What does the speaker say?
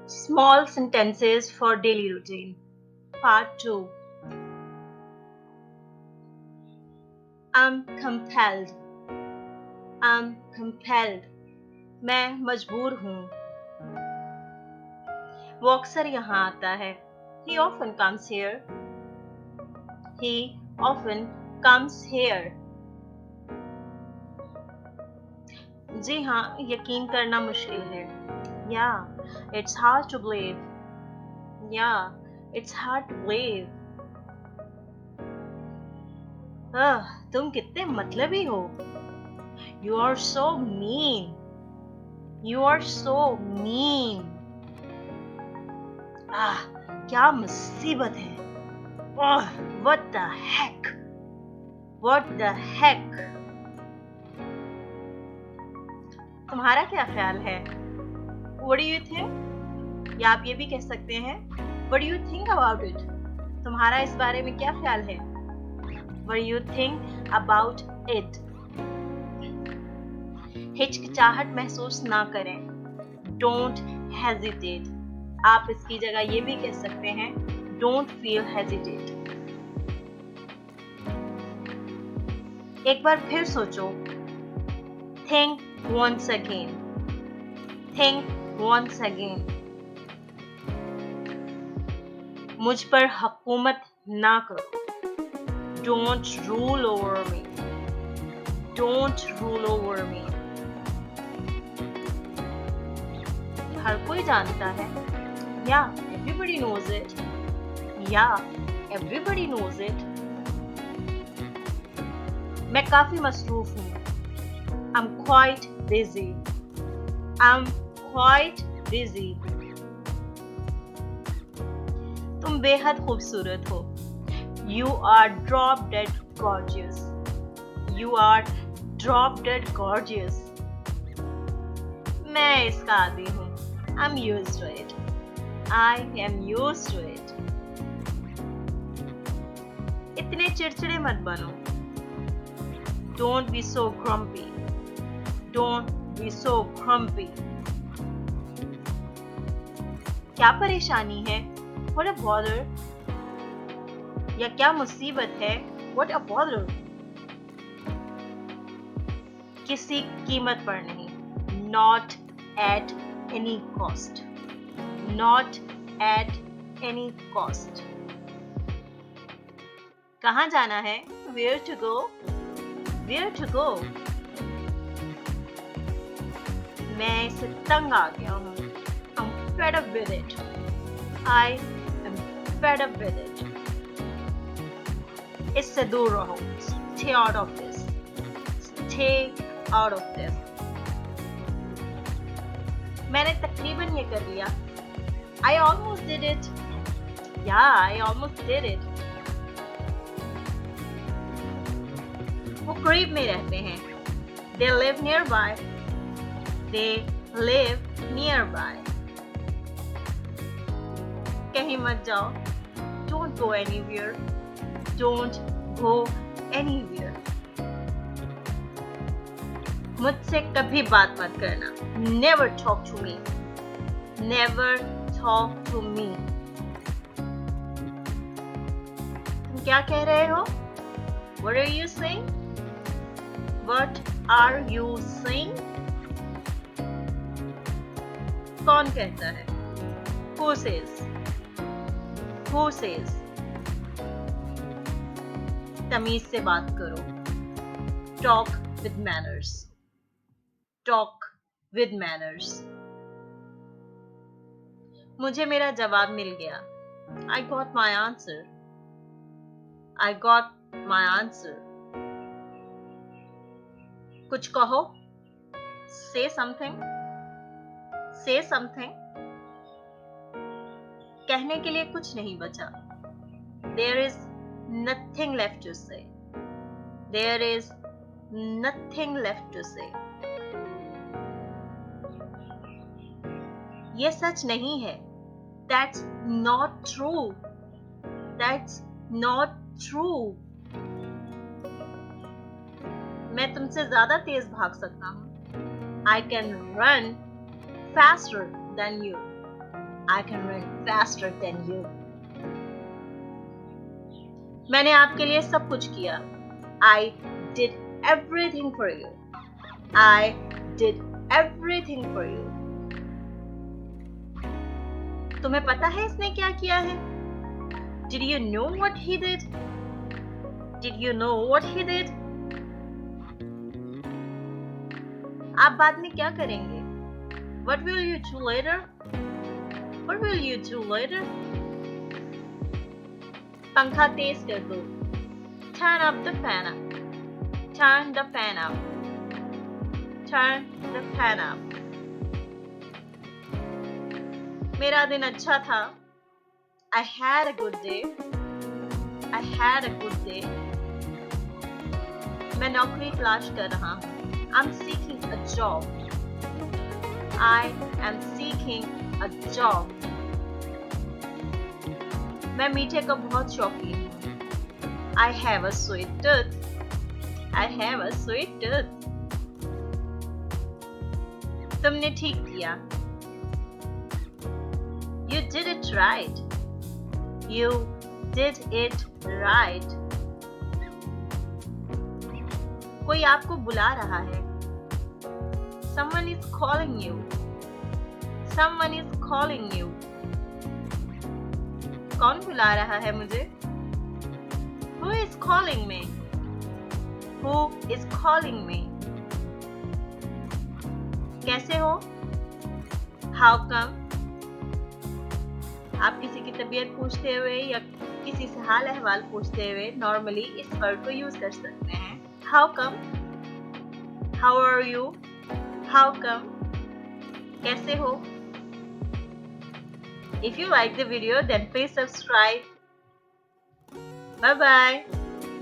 Small sentences for daily routine. Part 2. I'm compelled. I'm compelled. मैं मजबूर हूँ. वो अक्सर यहाँ आता है. He often comes here. He often comes here. जी हाँ, यकीन करना मुश्किल है. Yeah, it's hard to believe. Yeah, it's hard to believe. तुम कितने मतलबी हो. You are so mean. You are so mean. क्या मुसीबत है. What the heck? What the heck? तुम्हारा क्या ख्याल है? What do you think? या आप ये भी कह सकते हैं What do you think about it? तुम्हारा इस बारे में क्या ख्याल है? What do you think about it? हिचकिचाहट महसूस ना करें. Don't hesitate. आप इसकी जगह ये भी कह सकते हैं Don't feel hesitate. एक बार फिर सोचो. Think once again. Think once again. मुझ पर हुकूमत ना करो. Don't rule over me. Don't rule over me. हर कोई जानता है. Yeah, everybody knows it. Yeah, everybody knows it. मैं काफी मसरूफ हूँ. I'm quite busy. I'm quite busy. तुम बेहद खूबसूरत हो. You are drop dead gorgeous. You are drop dead gorgeous. मैं इसका आदी हूँ. I'm used to it. I am used to it. इतने चिड़चिड़े मत बनो. Don't be so grumpy. Don't be so grumpy. क्या परेशानी है? What a bother. या क्या मुसीबत है? What a bother. किसी कीमत पर नहीं. Not at any cost. Not at any cost. कहाँ जाना है? Where to go? Where to go? मैं इससे तंग आ गया हूँ. I'm fed up with it. I am fed up with it. इससे दूर रहो. Stay out of this. Stay out of this. मैंने तकरीबन ये कर लिया. I almost did it. Yeah, I almost did it. वो करीब में रहते हैं. They live nearby. They live nearby. कहीं मत जाओ. Don't go anywhere. Don't go anywhere. मुझसे कभी बात मत करना. Never talk to me. Never talk to me. तुम क्या कह रहे हो? What are you saying? What are you saying? कौन कहता है? Who says? Who says? तमीज से बात करो. Talk with manners. Talk with manners. मुझे मेरा जवाब मिल गया. I got my answer. I got my answer. कुछ कहो. Say something. Say something. कहने के लिए कुछ नहीं बचा. There is nothing left to say. There is nothing left to say. ये सच नहीं है. That's not true. That's not true. मैं तुमसे ज़्यादा तेज भाग सकता हूँ. I can run faster than you. I can run faster than you. मैंने आपके लिए सब कुछ किया. I did everything for you. I did everything for you. तुम्हें पता है इसने क्या किया है? Did you know what he did? Did you know what he did? आप बाद में क्या करेंगे? What will you do later? What will you do later? पंखा तेज कर दो. Turn up the fan up. Turn the fan up. Turn the fan up. मेरा दिन अच्छा था. I had a good day. I had a good day. मैं नौकरी तलाश कर रहा हूँ. I'm seeking a job. I am seeking a job. मैं मीठे का बहुत शौकीन हूँ. I have a sweet tooth. I have a sweet tooth. तुमने ठीक किया. You did it right. You did it right. कोई आपको बुला रहा है. Someone is calling you. Someone is calling you. कौन बुला रहा है मुझे? Who is calling me? Who is calling me? कैसे हो? How come? आप किसी की तबीयत पूछते हुए या किसी से हाल अहवाल पूछते हुए नॉर्मली इस वर्ड को यूज कर सकते हैं. How come? How are you? How come? कैसे हो? If you like the video, then please subscribe. Bye bye.